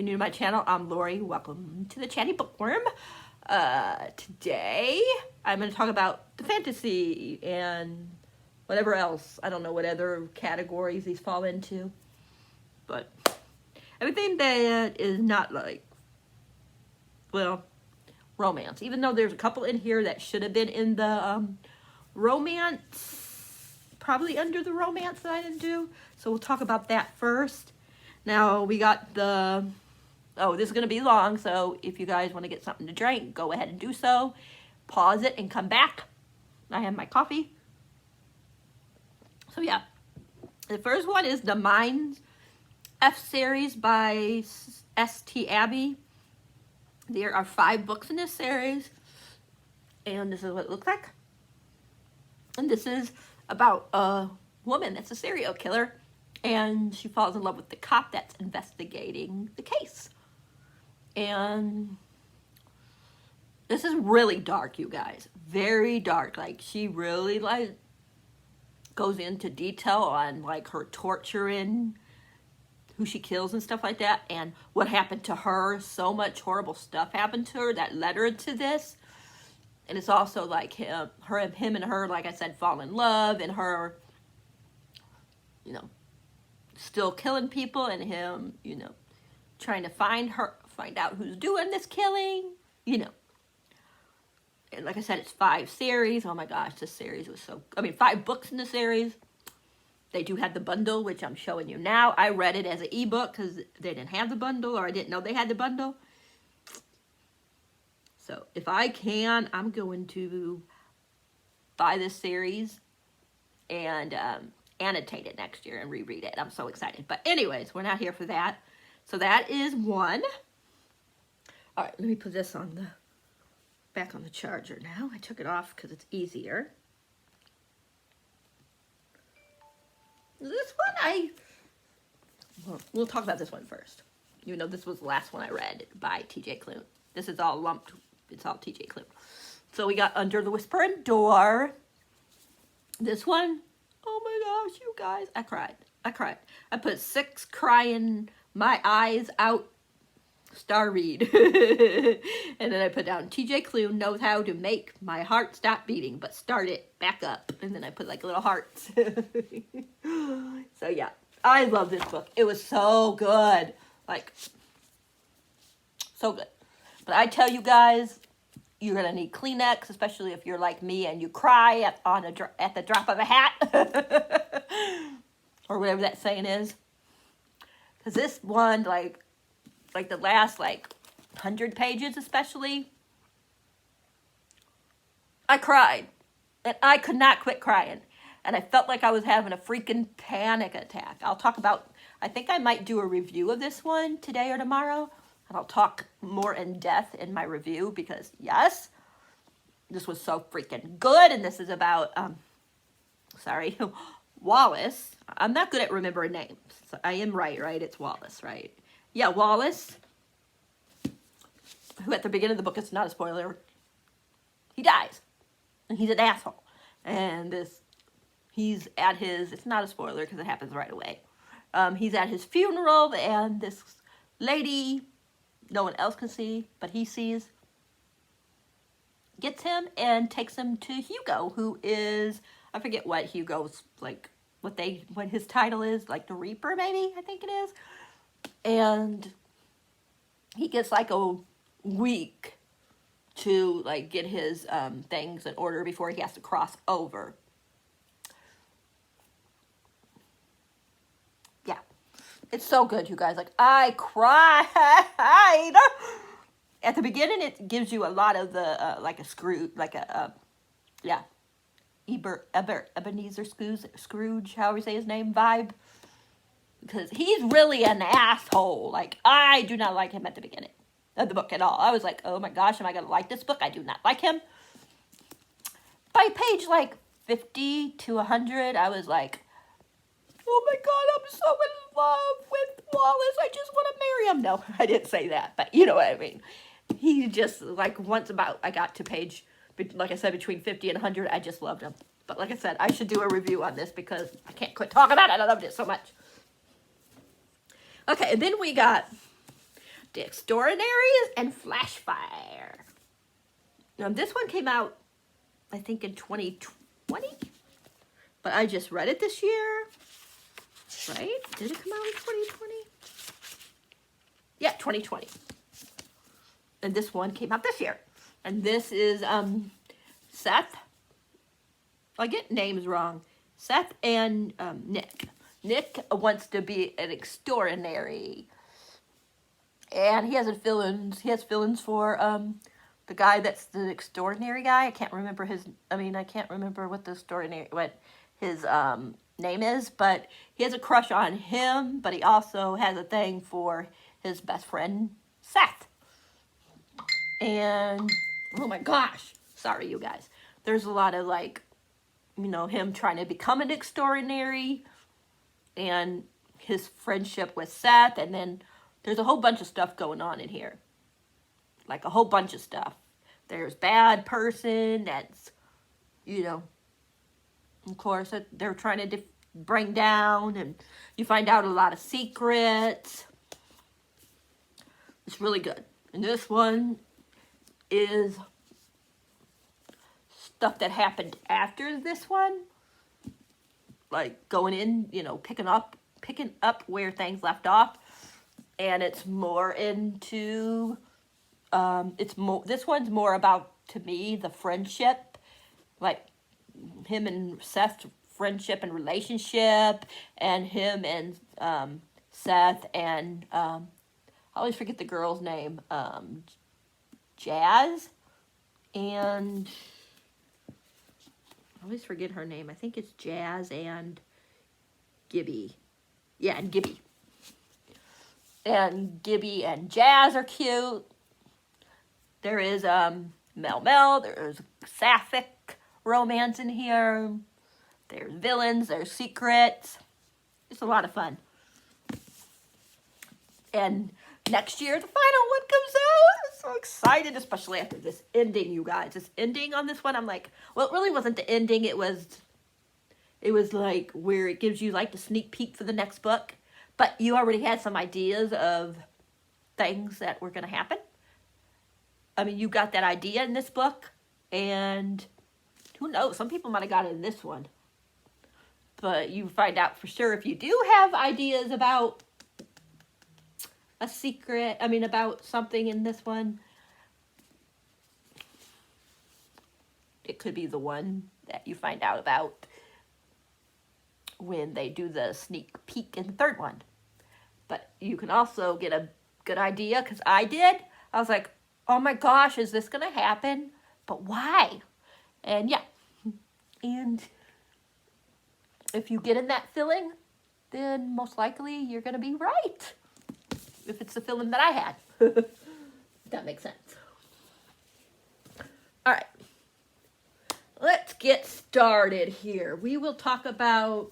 you're new to my channel, I'm Lori. Welcome to the Chatty Bookworm. Today, I'm going to talk about the fantasy and whatever else. I don't know what other categories these fall into. But everything that is not like, well, romance. Even though there's a couple in here that should have been in the romance, probably under the romance that I didn't do. So we'll talk about that first. Now we got the, oh, this is going to be long, so if you guys want to get something to drink, go ahead and do so. Pause it and come back. I have my coffee. So yeah, the first one is the Minds F series by S.T. Abbey. There are 5 books in this series, and this is what it looks like. And this is about a woman that's a serial killer, and she falls in love with the cop that's investigating the case. And this is really dark, you guys. Very dark. Like, she really, like, goes into detail on, like, her torturing, who she kills and stuff like that, and what happened to her. So much horrible stuff happened to her that led her to this. And it's also, like, him and her, like I said, fall in love, and her, you know, still killing people, and him, you know, trying to find out who's doing this killing, you know. And like I said, it's 5 series. Oh my gosh, this series was 5 books in the series. They do have the bundle, which I'm showing you now. I read it as an ebook because they didn't have the bundle, or I didn't know they had the bundle. So if I can, I'm going to buy this series and annotate it next year and reread it. I'm so excited. But anyways, we're not here for that. So that is one. All right, let me put this on the back on the charger now. I took it off because it's easier. This one we'll talk about this one first. You know, this was the last one I read by T.J. Klune. This is all lumped. It's all T.J. Klune. So we got Under the Whispering Door. This one, oh my gosh, you guys, I cried. I put 6 crying my eyes out star read. And then I put down T.J. Klune knows how to make my heart stop beating, but start it back up. And then I put like little hearts. So yeah, I love this book. It was so good. Like, so good. But I tell you guys, you're going to need Kleenex, especially if you're like me and you cry at the drop of a hat. Or whatever that saying is. Because this one, like the last, 100 pages especially, I cried. And I could not quit crying. And I felt like I was having a freaking panic attack. I'll talk about, I think I might do a review of this one today or tomorrow. And I'll talk more in depth in my review because, yes, this was so freaking good. And this is about, Wallace. I'm not good at remembering names. So I am right? It's Wallace, right? Yeah, Wallace, who at the beginning of the book, it's not a spoiler, he dies. And he's an asshole. And he's at his, it's not a spoiler because it happens right away. He's at his funeral, and this lady, no one else can see, but he sees, gets him and takes him to Hugo, who is, I forget what Hugo's, what his title is, like the Reaper, maybe, I think it is. And he gets a week to get his things in order before he has to cross over. Yeah, it's so good, you guys. I cried. At the beginning, it gives you a lot of the Ebenezer Scrooge, however you say his name, vibe. Because he's really an asshole. I do not like him at the beginning of the book at all. I was like, oh my gosh, am I going to like this book? I do not like him. By page 50 to 100, I was like, oh my God, I'm so in love with Wallace. I just want to marry him. No, I didn't say that, but you know what I mean. He just, once I got to page, like I said, between 50 and 100, I just loved him. But like I said, I should do a review on this because I can't quit talking about it. I loved it so much. Okay, and then we got The Extraordinaries and Flashfire. Now, this one came out, I think, in 2020, but I just read it this year, right? Did it come out in 2020? Yeah, 2020. And this one came out this year. And this is Seth. I get names wrong. Seth and Nick. Nick wants to be an extraordinary. And he has fill-ins. He has fill-ins for the guy that's the extraordinary guy. I can't remember what his name is, but he has a crush on him, but he also has a thing for his best friend, Seth. And, oh my gosh, sorry you guys. There's a lot of like, you know, him trying to become an extraordinary and his friendship with Seth, and then there's a whole bunch of stuff going on in here. Like a whole bunch of stuff. There's bad person that's, you know, of course, that they're trying to bring down, and you find out a lot of secrets. It's really good. And this one is stuff that happened after this one. Like going in, you know, picking up where things left off. And it's more into, this one's more about, to me, the friendship. Like him and Seth's friendship and relationship, and him and Seth and I always forget the girl's name, Jazz, and I always forget her name. I think it's Jazz and Gibby. Yeah, and Gibby. And Gibby and Jazz are cute. There is Mel. There's sapphic romance in here. There's villains. There's secrets. It's a lot of fun. And next year, the final one comes out. I'm so excited, especially after this ending, you guys. This ending on this one, I'm like, well, it really wasn't the ending. It was like where it gives you like the sneak peek for the next book. But you already had some ideas of things that were going to happen. I mean, you got that idea in this book. And who knows? Some people might have got it in this one. But you find out for sure if you do have ideas about a secret. I mean, about something in this one. It could be the one that you find out about when they do the sneak peek in the third one. But you can also get a good idea, because I did. I was like, oh my gosh, is this going to happen? But why? And yeah. And if you get in that feeling, then most likely you're going to be right. If it's the feeling that I had. That makes sense. All right. Let's get started here. We will talk about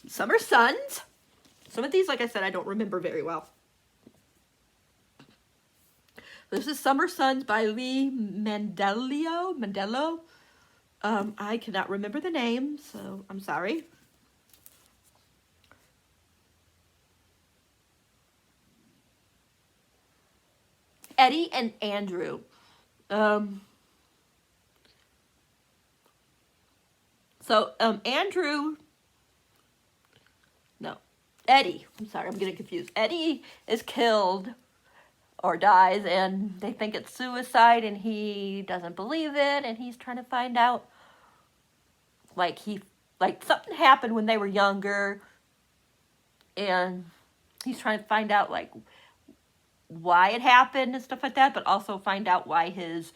Summer Suns. Some of these, like I said, I don't remember very well. This is Summer Suns by Lee Mandello. I cannot remember the name, so I'm sorry. Eddie and Andrew. Eddie, I'm sorry, I'm getting confused. Eddie is killed or dies, and they think it's suicide, and he doesn't believe it, and he's trying to find out, like something happened when they were younger, and he's trying to find out, like, why it happened and stuff like that, but also find out why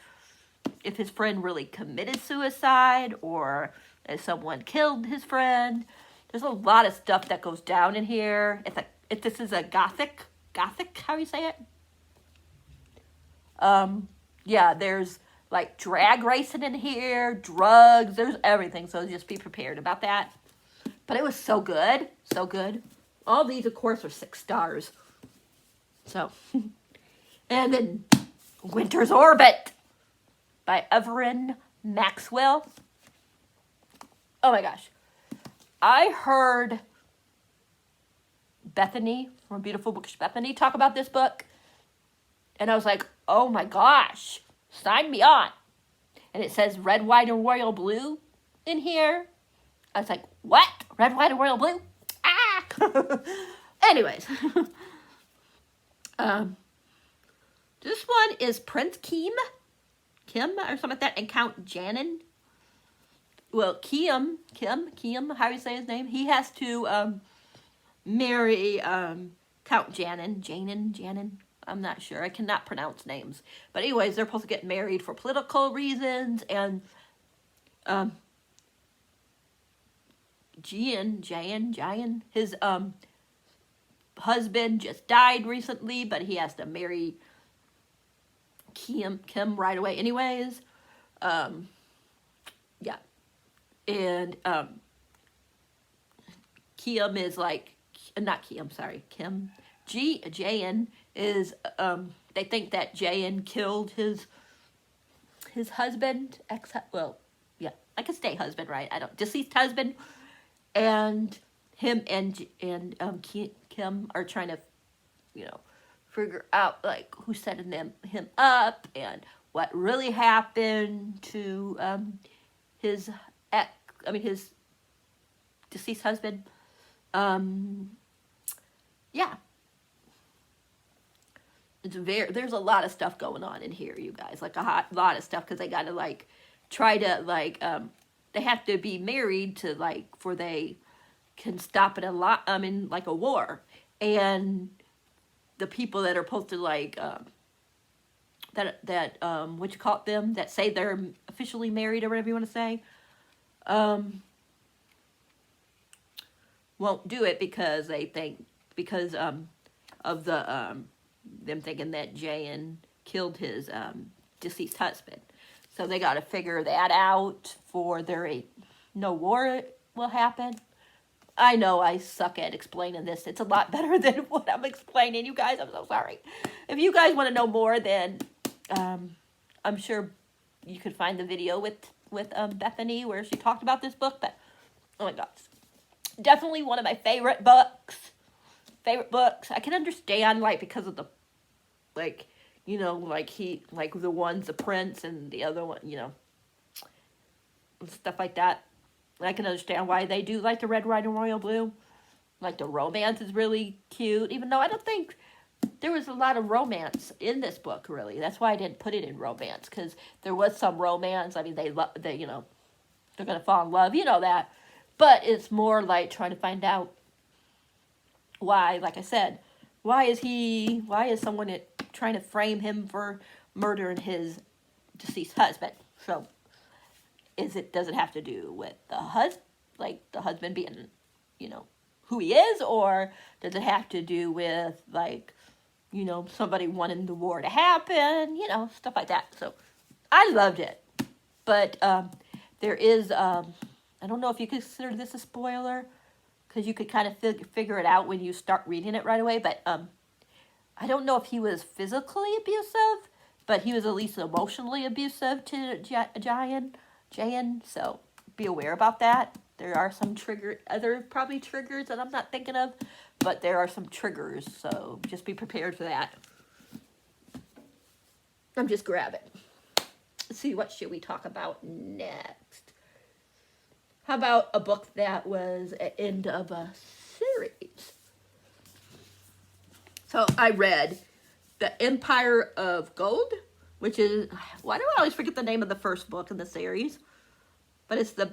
if his friend really committed suicide, or if someone killed his friend. There's a lot of stuff that goes down in here. If this is a gothic, how you say it? Yeah, there's like drag racing in here, drugs, there's everything. So just be prepared about that. But it was so good, so good. All these, of course, are 6 stars. So, and then Winter's Orbit by Everin Maxwell. Oh my gosh. I heard Bethany from Beautiful Bookish Bethany talk about this book. And I was like, oh my gosh, sign me on. And it says red, white, and royal blue in here. I was like, what? Red, white, and royal blue? Ah! Anyways. This one is Prince Kim or something like that, and Count Janin. Well, Kim, how do you say his name? He has to marry Count Janin. I'm not sure. I cannot pronounce names. But anyways, they're supposed to get married for political reasons, and Jayan, his husband just died recently, but he has to marry Kim right away anyways. Yeah. And Kim is like, not Kim, sorry, Kim. Jayan is, they think that Jayan killed his husband, I could say husband, right? Deceased husband. And him and Kim are trying to, figure out, like, who's setting him up and what really happened to his deceased husband. Yeah. There's a lot of stuff going on in here, you guys. Like, a lot of stuff, because they got to, like, try to, like, they have to be married to, like, for they can stop it like a war. And the people that are supposed to, like, what you call them, that say they're officially married or whatever you want to say, won't do it because they think, of the, them thinking that Jayan killed his deceased husband. So they got to figure that out for no war will happen. I know I suck at explaining this. It's a lot better than what I'm explaining, you guys. I'm so sorry. If you guys want to know more, then I'm sure you could find the video with Bethany where she talked about this book. But, oh my gosh. Definitely one of my favorite books. I can understand, like, because of the, like, like the prince and the other one, and stuff like that. I can understand why they do like the red, white, and royal blue. Like, the romance is really cute, even though I don't think there was a lot of romance in this book, really. That's why I didn't put it in romance, because there was some romance. I mean, they're going to fall in love, that. But it's more like trying to find out why, like I said, why is someone trying to frame him for murdering his deceased husband? So, does it have to do with the husband being, who he is, or does it have to do with, like, somebody wanting the war to happen, stuff like that. So, I loved it. But there is, I don't know if you consider this a spoiler, because you could kind of figure it out when you start reading it right away, but I don't know if he was physically abusive, but he was at least emotionally abusive to Jayan, so be aware about that. There are some other probably triggers that I'm not thinking of, but there are some triggers, so just be prepared for that. I'm just grabbing. Let's see, what should we talk about next? How about a book that was an end of a series? So I read The Empire of Gold, which is, why do I always forget the name of the first book in the series? But it's the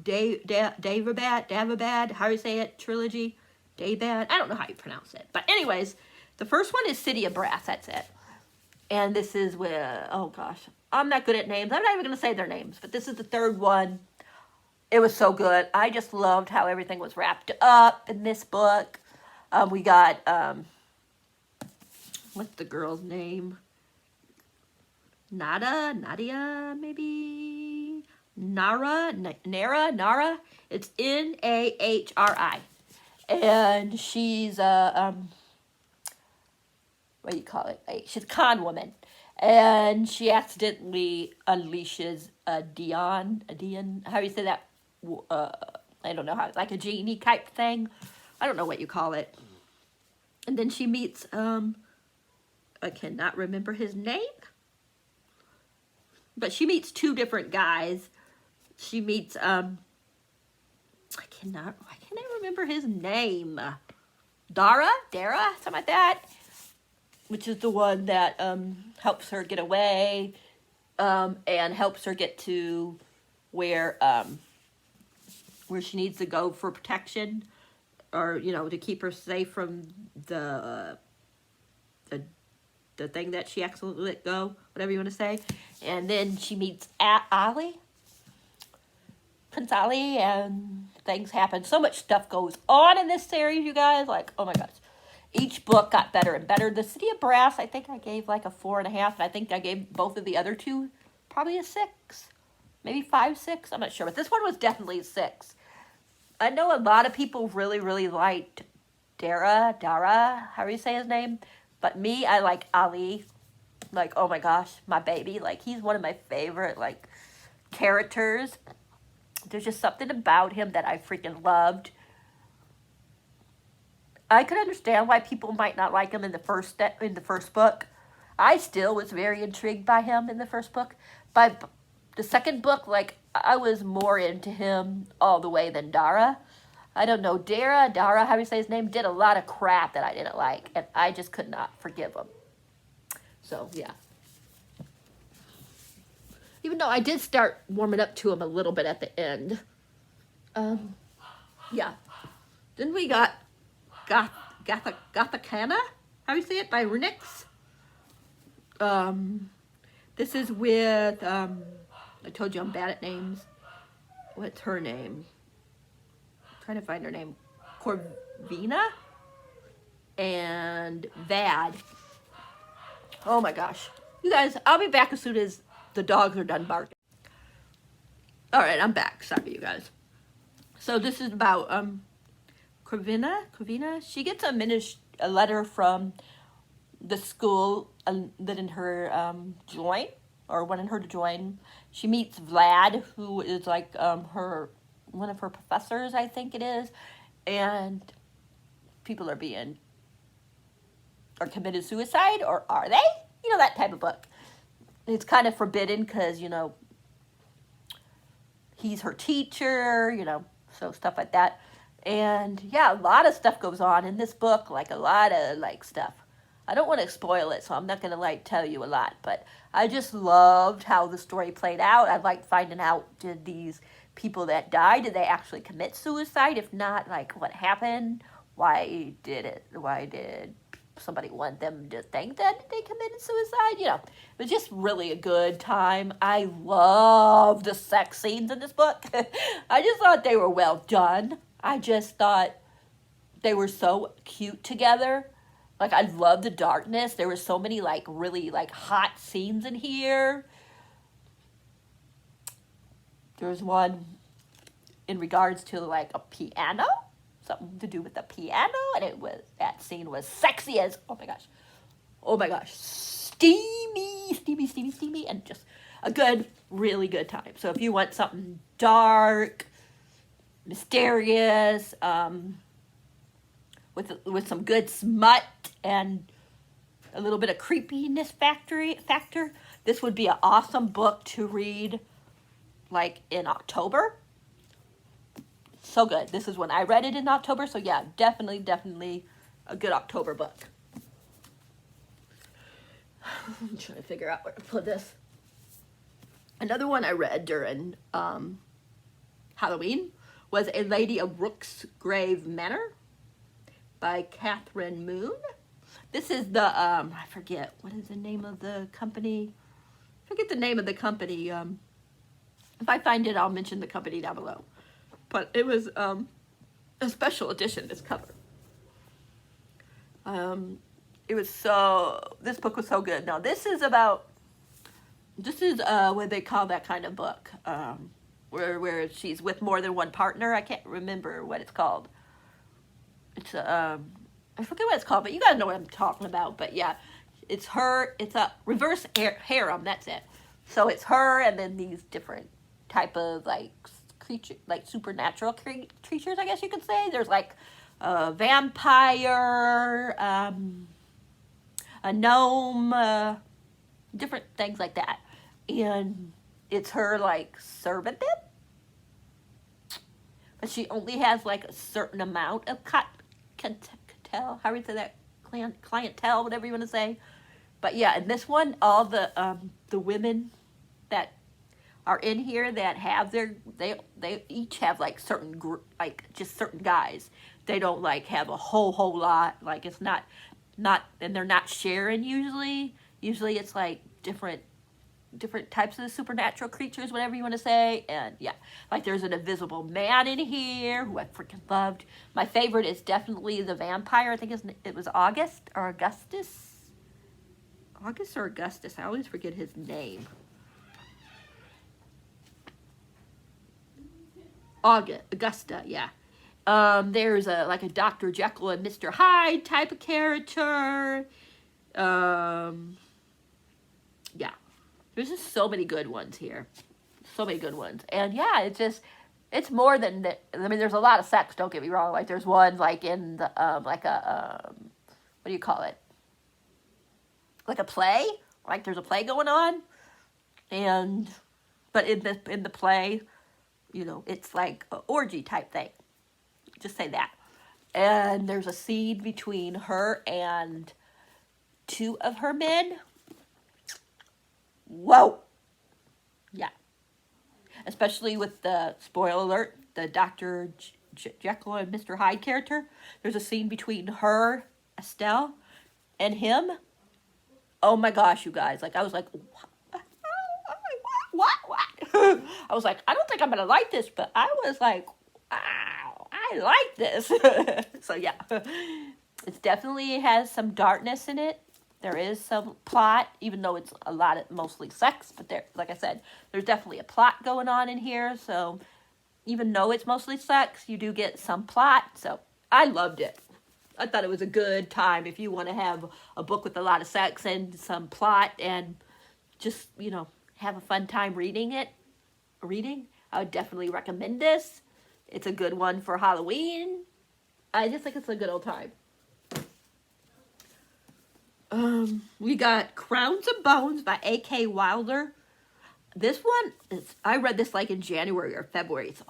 Davabad, how do you say it, trilogy? Daybad, I don't know how you pronounce it. But anyways, the first one is City of Brass, that's it. And this is with, oh gosh, I'm not good at names. I'm not even going to say their names, but this is the third one. It was so good. I just loved how everything was wrapped up in this book. We got, what's the girl's name? Nadia, maybe? Nara. It's Nahri. And she's what do you call it? She's a con woman. And she accidentally unleashes a Dion, how do you say that? I don't know how, like a genie type thing. I don't know what you call it. And then she meets, I cannot remember his name, but she meets two different guys. She meets, why can't I remember his name? Dara, something like that, which is the one that helps her get away, and helps her get to where she needs to go for protection, or to keep her safe from the thing that she accidentally let go, whatever you want to say. And then she meets Prince Ali, and things happen. So much stuff goes on in this series, you guys. Like, oh my gosh. Each book got better and better. The City of Brass, I think I gave like a 4.5, and I think I gave both of the other two probably a 6. Maybe 5, 6. I'm not sure, but this one was definitely a 6. I know a lot of people really, really liked Dara, however you say his name. But me, I like Ali. Like, oh my gosh, my baby. Like, he's one of my favorite, like, characters. There's just something about him that I freaking loved. I could understand why people might not like him in the first book. I still was very intrigued by him in the first book. By the second book, like, I was more into him all the way than Dara. I don't know, Dara, how do you say his name, did a lot of crap that I didn't like, and I just could not forgive him. So, yeah. Even though I did start warming up to him a little bit at the end. Yeah. Then we got Gatha Gothicana, how do you say it, by Rooks. This is with, I told you I'm bad at names. What's her name? I'm trying to find her name. Corvina and Vad. Oh my gosh. You guys, I'll be back as soon as the dogs are done barking. Alright, I'm back. Sorry, you guys. So this is about Corvina. She gets a letter from the school letting her join, or wanting her to join. She meets Vlad, who is like one of her professors, I think it is, and people are committed suicide, or are they? You know, that type of book. It's kind of forbidden because, he's her teacher, so stuff like that. And yeah, a lot of stuff goes on in this book, like a lot of stuff. I don't want to spoil it, so I'm not going to tell you a lot, but I just loved how the story played out. I liked finding out, did these people that died, did they actually commit suicide? If not, what happened? Why did somebody want them to think that they committed suicide? It was just really a good time. I love the sex scenes in this book. I just thought they were well done. I just thought they were so cute together. I love the darkness. There were so many, really, hot scenes in here. There was one in regards to, a piano. Something to do with the piano. And that scene was sexy as, oh my gosh. Steamy. And just a good, really good time. So if you want something dark, mysterious, with some good smut and a little bit of creepiness factor, this would be an awesome book to read in October. So good. This is when I read it in October, so yeah, definitely a good October book. I'm trying to figure out where to put this. Another one I read during Halloween was A Lady of Rooks Grave Manor by Catherine Moon. This is the, I forget, what is the name of the company? I forget the name of the company. If I find it, I'll mention the company down below. But it was a special edition, this cover. This book was so good. Now, this is what they call that kind of book, where she's with more than one partner. I can't remember what it's called. It's I forget what it's called, but you guys know what I'm talking about. But yeah, it's a reverse harem, that's it. So it's her and then these different type of creature, supernatural creatures, I guess you could say. There's a vampire, a gnome, different things like that. And it's her, like, servant, but she only has, like, a certain amount of clientele, how do you say that, clientele, whatever you want to say. But yeah, in this one, all the women that are in here that have they each have, like, certain group, like, just certain guys. They don't, like, have a whole lot, like, it's not, and they're not sharing usually. Usually it's, like, different types of supernatural creatures, whatever you want to say. And yeah, like, there's an invisible man in here who I freaking loved. My favorite is definitely the vampire. I think it was August or Augustus. August or Augustus. I always forget his name. Augusta, yeah. There's like a Dr. Jekyll and Mr. Hyde type of character. Yeah. There's just so many good ones here. So many good ones. And yeah, it's more than, I mean, there's a lot of sex, don't get me wrong. Like, there's one, like, in the, like a, what do you call it? Like a play? Like, there's a play going on. But in the play, you know, it's like an orgy type thing. Just say that. And there's a scene between her and two of her men. Whoa. Yeah. Especially with the, spoiler alert, the Dr. Jekyll and Mr. Hyde character. There's a scene between her, Estelle, and him. Oh my gosh, you guys. Like, I was like, what? I was like, I don't think I'm going to like this, but I was like, wow, I like this. So yeah, it definitely has some darkness in it. There is some plot, even though it's a lot of mostly sex, but there, like I said, there's definitely a plot going on in here. So even though it's mostly sex, you do get some plot. So I loved it. I thought it was a good time if you want to have a book with a lot of sex and some plot and just, you know, have a fun time reading. I would definitely recommend this. It's a good one for Halloween. I just think it's a good old time. We got Crowns of Bones by A.K. Wilder. This one I read this like in January or February, so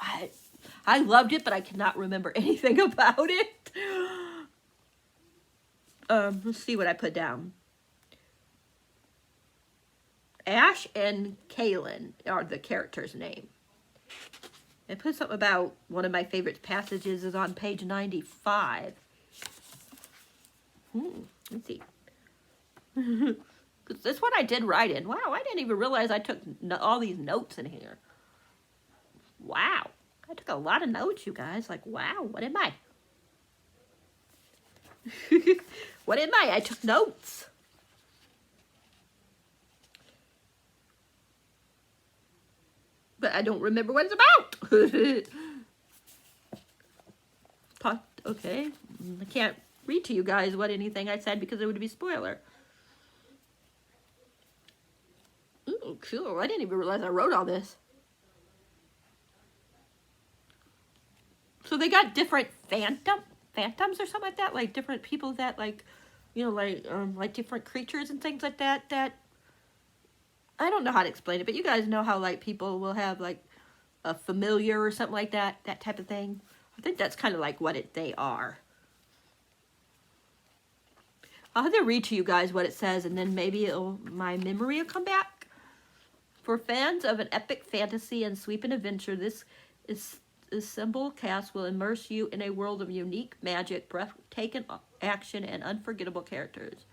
I loved it, but I cannot remember anything about it. Let's see what I put down. Ash and Kaylin are the character's name. I put something about one of my favorite passages is on page 95. Let's see. This one I did write in. Wow, I didn't even realize I took all these notes in here. Wow. I took a lot of notes, you guys. Like, wow, what am I? What am I? I took notes. But I don't remember what it's about. Okay. I can't read to you guys what anything I said because it would be spoiler. Ooh, cool. I didn't even realize I wrote all this. So they got different phantoms or something like that, like different people that, like, you know, like different creatures and things like that, that I don't know how to explain it, but you guys know how, like, people will have, like, a familiar or something like that, that type of thing. I think that's kind of like what they are. I'll have to read to you guys what it says, and then maybe my memory will come back. For fans of an epic fantasy and sweeping adventure, this assembled cast will immerse you in a world of unique magic, breathtaking action, and unforgettable characters.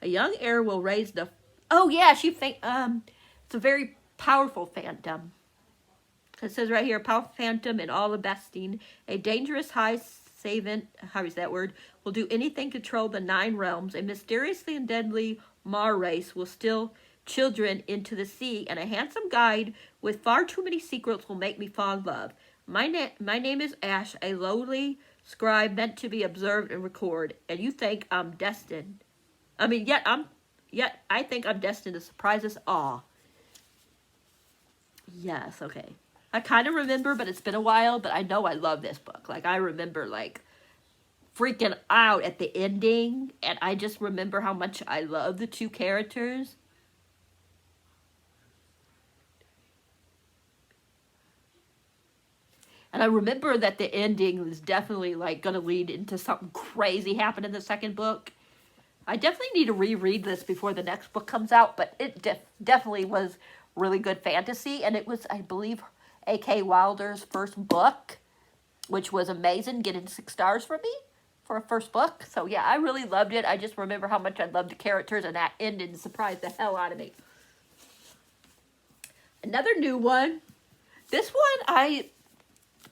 A young heir will raise the... Oh, yeah, it's a very powerful phantom. It says right here, powerful phantom in all the besting. A dangerous high savant, how is that word, will do anything to control the 9 realms. A mysteriously and deadly Mar race will steal children into the sea, and a handsome guide with far too many secrets will make me fall in love. My name is Ash, a lowly scribe meant to be observed and recorded, and you think I'm destined. Yet I think I'm destined to surprise us all. Yes, okay. I kind of remember, but it's been a while, but I know I love this book. Like, I remember, like, freaking out at the ending, and I just remember how much I love the two characters. And I remember that the ending was definitely, like, going to lead into something crazy happen in the second book. I definitely need to reread this before the next book comes out, but it definitely was really good fantasy, and it was, I believe, A.K. Wilder's first book, which was amazing, getting 6 stars for me for a first book. So, yeah, I really loved it. I just remember how much I loved the characters, and that ending surprised the hell out of me. Another new one. This one, I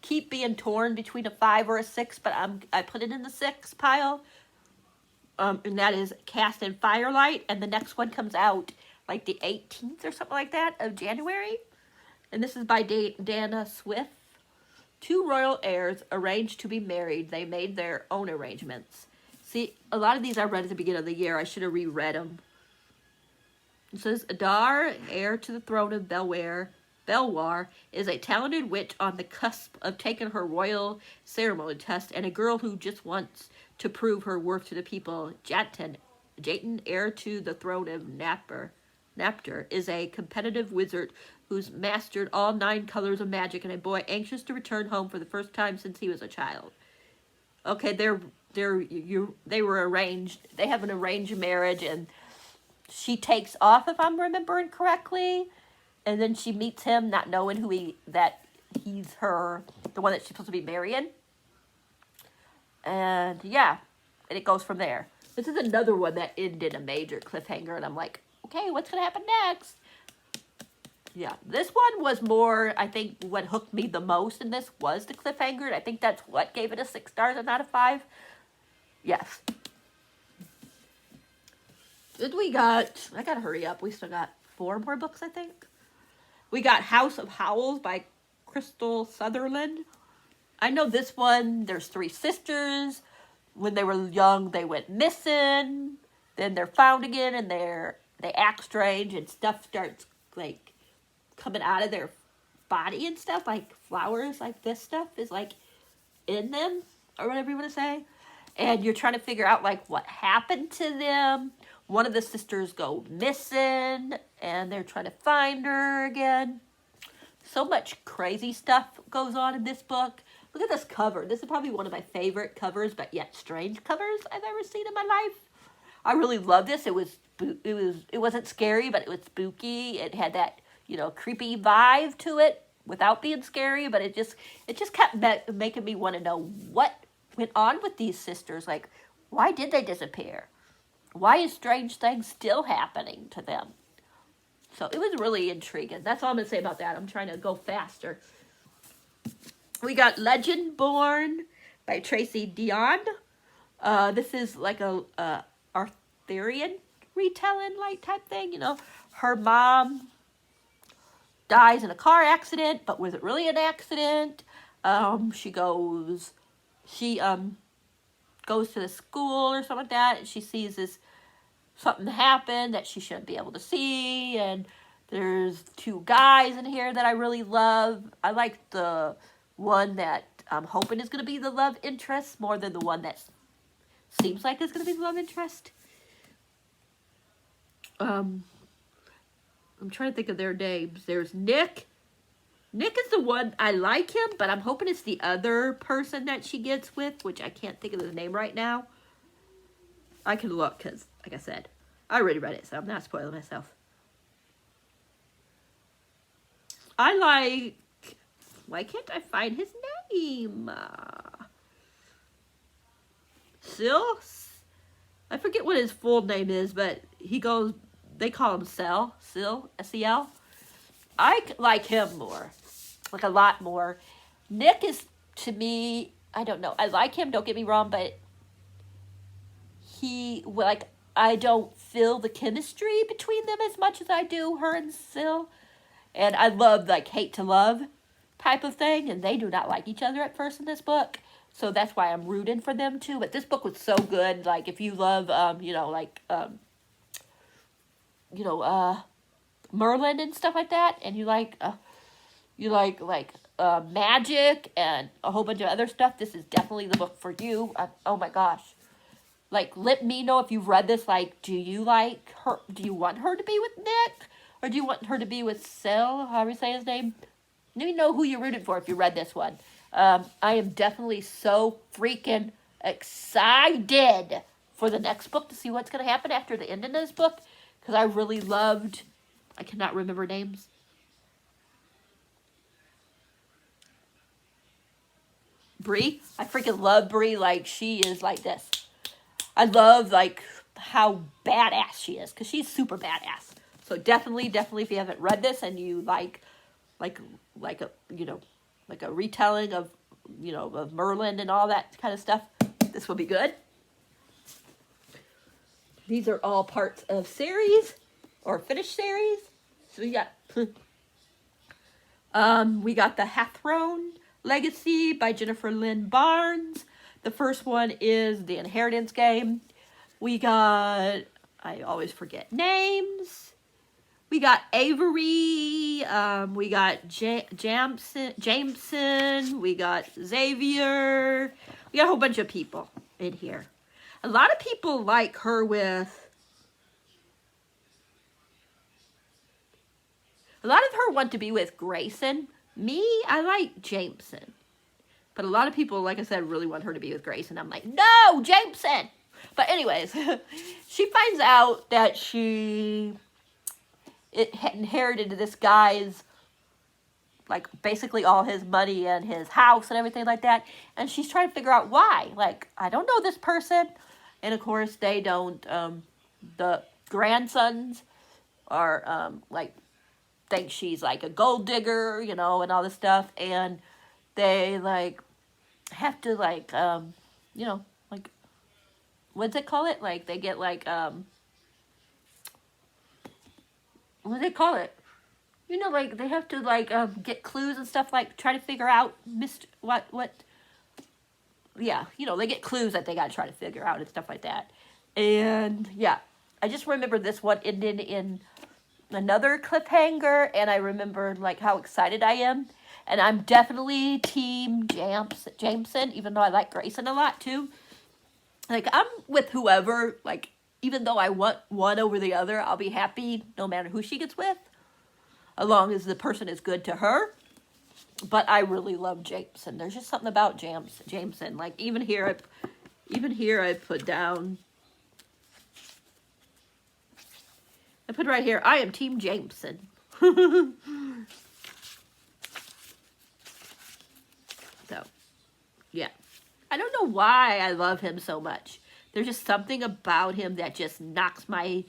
keep being torn between a 5 or a 6, but I put it in the 6 pile. And that is Cast in Firelight, and the next one comes out like the 18th or something like that of January. And this is by Dana Swift. 2 royal heirs arranged to be married. They made their own arrangements. See, a lot of these I read at the beginning of the year. I should have reread them. It says, Adar, heir to the throne of Belwar, is a talented witch on the cusp of taking her royal ceremony test, and a girl who just wants to prove her worth to the people. Jatan, heir to the throne of Napter, is a competitive wizard who's mastered all 9 colors of magic, and a boy anxious to return home for the first time since he was a child. Okay, they were arranged. They have an arranged marriage, and she takes off, if I'm remembering correctly, and then she meets him, not knowing that he's the one that she's supposed to be marrying. And yeah, and it goes from there. This is another one that ended a major cliffhanger, and I'm like, okay, what's going to happen next? Yeah, this one was more, I think, what hooked me the most in this was the cliffhanger, and I think that's what gave it a 6 stars and not a 5. Yes. Then we got, I gotta hurry up, we still got 4 more books, I think. We got House of Howls by Crystal Sutherland. I know this one, there's 3 sisters. When they were young, they went missing. Then they're found again, and they act strange, and stuff starts, like, coming out of their body and stuff, like flowers, like this stuff is, like, in them, or whatever you want to say. And you're trying to figure out, like, what happened to them. One of the sisters go missing, and they're trying to find her again. So much crazy stuff goes on in this book. Look at this cover. This is probably one of my favorite covers, but yet strange covers I've ever seen in my life. I really love this. It wasn't scary, but it was spooky. It had that, creepy vibe to it without being scary, but it just kept making me want to know what went on with these sisters. Like, why did they disappear? Why is strange things still happening to them? So it was really intriguing. That's all I'm going to say about that. I'm trying to go faster. We got Legend Born by Tracy Dion. This is like a Arthurian retelling like type thing. Her mom dies in a car accident, but was it really an accident? She goes to the school or something like that, and she sees something happen that she shouldn't be able to see, and there's 2 guys in here that I really love. I like the one that I'm hoping is going to be the love interest more than the one that seems like it's going to be the love interest. I'm trying to think of their names. There's Nick. Nick is the one, I like him, but I'm hoping it's the other person that she gets with, which I can't think of his name right now. I can look, because, like I said, I already read it, so I'm not spoiling myself. Why can't I find his name? Sil? I forget what his full name is, but they call him Sil, S-E-L. I like him more, like a lot more. Nick is, to me, I don't know. I like him, don't get me wrong, but I don't feel the chemistry between them as much as I do her and Sil. And I love, hate to love type of thing, and they do not like each other at first in this book. So that's why I'm rooting for them too. But this book was so good. Like, if you love, Merlin and stuff like that, and you like, you like magic and a whole bunch of other stuff, this is definitely the book for you. Oh my gosh. Like, let me know if you've read this. Like, do you like her? Do you want her to be with Nick? Or do you want her to be with Sil, however you say his name? Let me know who you're rooting for if you read this one. I am definitely so freaking excited for the next book to see what's going to happen after the end of this book. Because I really loved, I cannot remember names. Bree. I freaking love Bree. Like, she is like this. I love, like, how badass she is. Because she's super badass. So definitely, if you haven't read this and you like a, you know, like a retelling of, you know, of Merlin and all that kind of stuff, this will be good. These are all parts of series or finished series. So we got the Hathrone Legacy by Jennifer Lynn Barnes. The first one is the Inheritance Game. We got, I always forget names. We got Avery, we got Jameson, we got Xavier. We got a whole bunch of people in here. A lot of people like her with... A lot of her want to be with Grayson. Me, I like Jameson. But a lot of people, like I said, really want her to be with Grayson. I'm like, no, Jameson! But anyways, she finds out that she... It inherited this guy's, like, basically all his money and his house and everything like that. And she's trying to figure out why. Like, I don't know this person. And, of course, they don't, the grandsons are, like, think she's, like, a gold digger, you know, and all this stuff. And they, like, have to, like, you know, like, what's it call it? Like, they get, like, what do they call it? You know, like, they have to, like, get clues and stuff, like, try to figure out what, yeah, you know, they get clues that they gotta try to figure out and stuff like that. And, yeah, I just remember this one ended in another cliffhanger, and I remember, like, how excited I am. And I'm definitely team Jameson, even though I like Grayson a lot, too. Like, I'm with whoever, like, even though I want one over the other, I'll be happy no matter who she gets with, as long as the person is good to her. But I really love Jameson. There's just something about Jameson. Like, even here I put down, I put right here, I am Team Jameson. So, yeah. I don't know why I love him so much. There's just something about him that just knocks my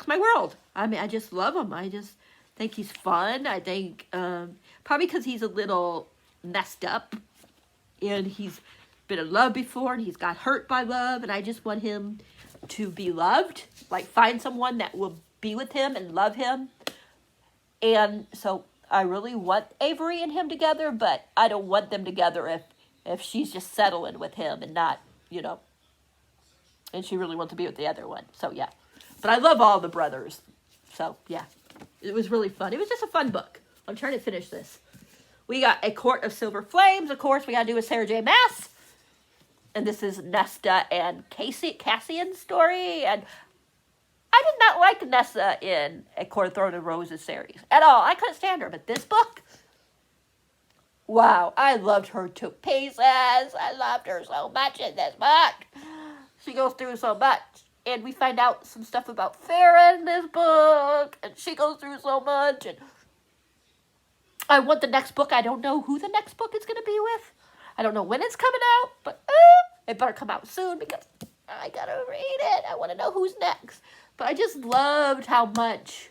world. I mean, I just love him. I just think he's fun. I think, probably because he's a little messed up. And he's been in love before, and he's got hurt by love. And I just want him to be loved. Like, find someone that will be with him and love him. And so I really want Avery and him together, but I don't want them together if she's just settling with him and not, you know, and she really wants to be with the other one. So, yeah. But I love all the brothers. So, yeah. It was really fun. It was just a fun book. I'm trying to finish this. We got A Court of Silver Flames. Of course, we got to do a Sarah J. Maas. And this is Nesta and Cassian's story. And I did not like Nesta in A Court of Thorns and Roses series at all. I couldn't stand her. But this book, wow. I loved her to pieces. I loved her so much in this book. She goes through so much. And we find out some stuff about Farrah in this book. And she goes through so much. And I want the next book. I don't know who the next book is going to be with. I don't know when it's coming out. But it better come out soon because I got to read it. I want to know who's next. But I just loved how much.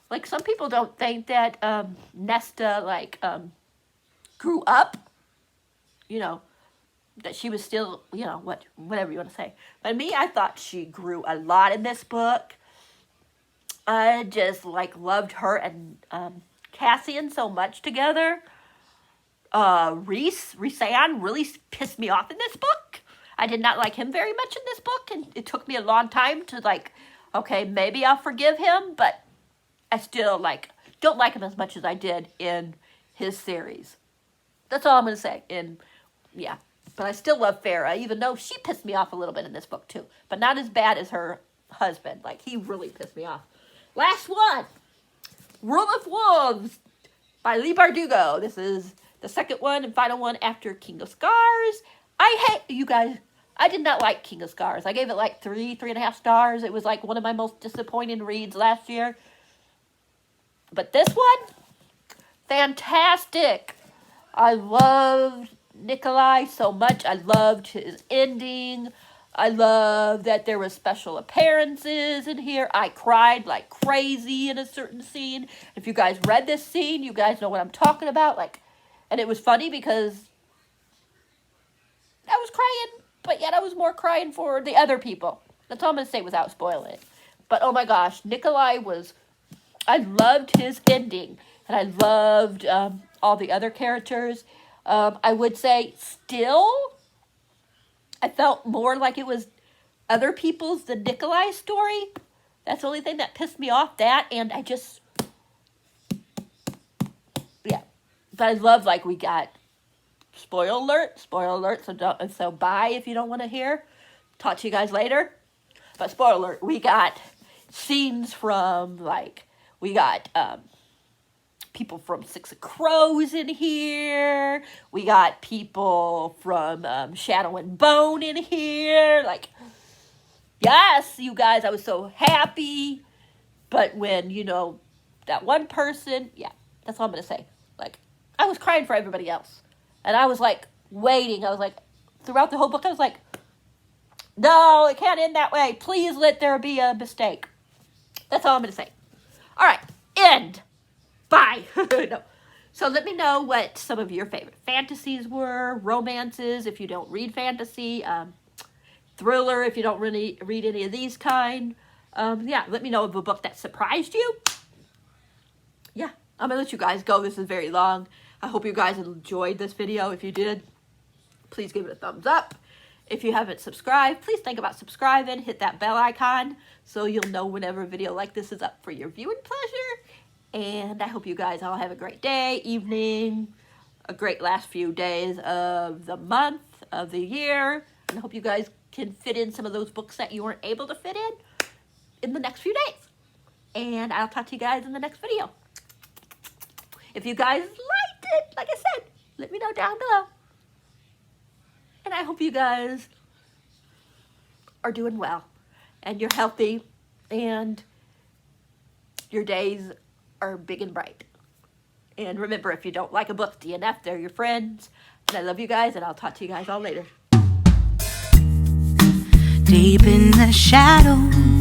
Like, some people don't think that Nesta, like, grew up. You know. That she was still, you know, whatever you want to say. But me, I thought she grew a lot in this book. I just, like, loved her and Cassian so much together. Rhysand really pissed me off in this book. I did not like him very much in this book, and it took me a long time to, like, okay, maybe I'll forgive him, but I still, like, don't like him as much as I did in his series. That's all I'm going to say. And yeah, but I still love Farrah, even though she pissed me off a little bit in this book too. But not as bad as her husband. Like, he really pissed me off. Last one, Rule of Wolves by Leigh Bardugo. This is the second one and final one after King of Scars. I hate, you guys, I did not like King of Scars. I gave it like 3.5 stars. It was like one of my most disappointing reads last year. But this one, fantastic. I loved Nikolai so much. I loved his ending. I love that there were special appearances in here. I cried like crazy in a certain scene. If you guys read this scene, you guys know what I'm talking about. Like, and it was funny because I was crying, but yet I was more crying for the other people. That's all I'm going to say without spoiling it. But oh my gosh, Nikolai was, I loved his ending. And I loved all the other characters. I would say still, I felt more like it was other people's than Nikolai's story. That's the only thing that pissed me off. That, and I just, yeah. But I love, like, we got, spoiler alert, so bye if you don't want to hear. Talk to you guys later. But spoiler alert, we got scenes from, like, we got people from Six of Crows in here. We got people from Shadow and Bone in here. Like, yes, you guys, I was so happy. But when, you know, that one person, yeah, that's all I'm going to say. Like, I was crying for everybody else. And I was, like, waiting. I was, like, throughout the whole book, I was like, no, it can't end that way. Please let there be a mistake. That's all I'm going to say. All right, end. Bye. No. So let me know what some of your favorite fantasies were, romances if you don't read fantasy, thriller if you don't really read any of these kind. Yeah, let me know of a book that surprised you. Yeah, I'm going to let you guys go. This is very long. I hope you guys enjoyed this video. If you did, please give it a thumbs up. If you haven't subscribed, please think about subscribing. Hit that bell icon so you'll know whenever a video like this is up for your viewing pleasure. And I hope you guys all have a great day, evening, a great last few days of the month, of the year. And I hope you guys can fit in some of those books that you weren't able to fit in the next few days. And I'll talk to you guys in the next video. If you guys liked it, like I said, let me know down below. And I hope you guys are doing well. And you're healthy. And your days are big and bright. And remember, if you don't like a book, DNF, they're your friends. And I love you guys, and I'll talk to you guys all later. Deep in the shadows